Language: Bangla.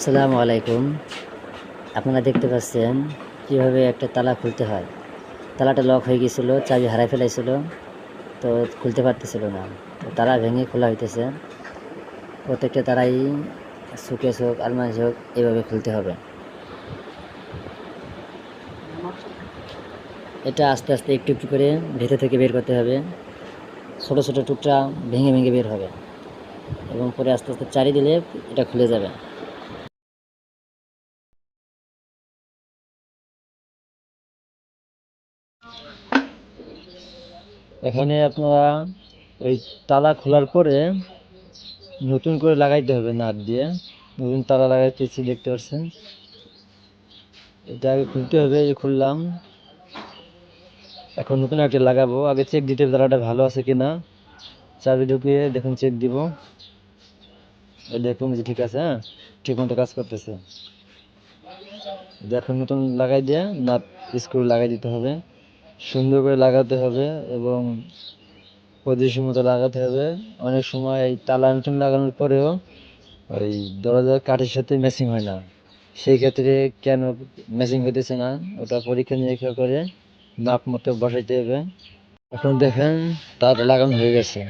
আসসালামু আলাইকুম। আপনারা দেখতে পাচ্ছেন কীভাবে একটা তালা খুলতে হয়। তালাটা লক হয়ে গেছিল, চাবি হারায় ফেলাইছিল, তো খুলতে পারতেছিল না। তো তালা ভেঙে খোলা হইতেছে। প্রত্যেকটা তালাই শোকেস হোক, আলমারি হোক, এভাবে খুলতে হবে। এটা আস্তে আস্তে একটু একটু করে ভেতর থেকে বের করতে হবে। ছোট ছোট টুকরা ভেঙে ভেঙে বের হবে এবং পরে আস্তে আস্তে চারি দিলে এটা খুলে যাবে। এখানে আপনারা এই তালা খোলার পরে নতুন করে লাগাইতে হবে নাট দিয়ে। নতুন তালা লাগাইতেছি, দেখতে পাচ্ছেন। এটা আগে খুলতে হবে, এই যে খুললাম। এখন নতুন একটা লাগাবো। আগে চেক দিতে হবে তালাটা ভালো আছে কিনা। চাবি ঢুকিয়ে দেখুন, চেক দিব। দেখুন যে ঠিক আছে, হ্যাঁ, ঠিক মতো কাজ করতেছে। এখন নতুন লাগাই দিয়ে নাট স্ক্রু লাগাই দিতে হবে। সুন্দর করে লাগাতে হবে এবং পজিশন মতো লাগাতে হবে। অনেক সময় এই তালা নতুন লাগানোর পরেও ওই দরজার কাঠের সাথে ম্যাচিং হয় না। সেই ক্ষেত্রে কেন ম্যাচিং হইতেছে না, ওটা পরীক্ষা নিরীক্ষা করে মাপ মতো বসাইতে হবে। এখন দেখেন তার লাগানো হয়ে গেছে।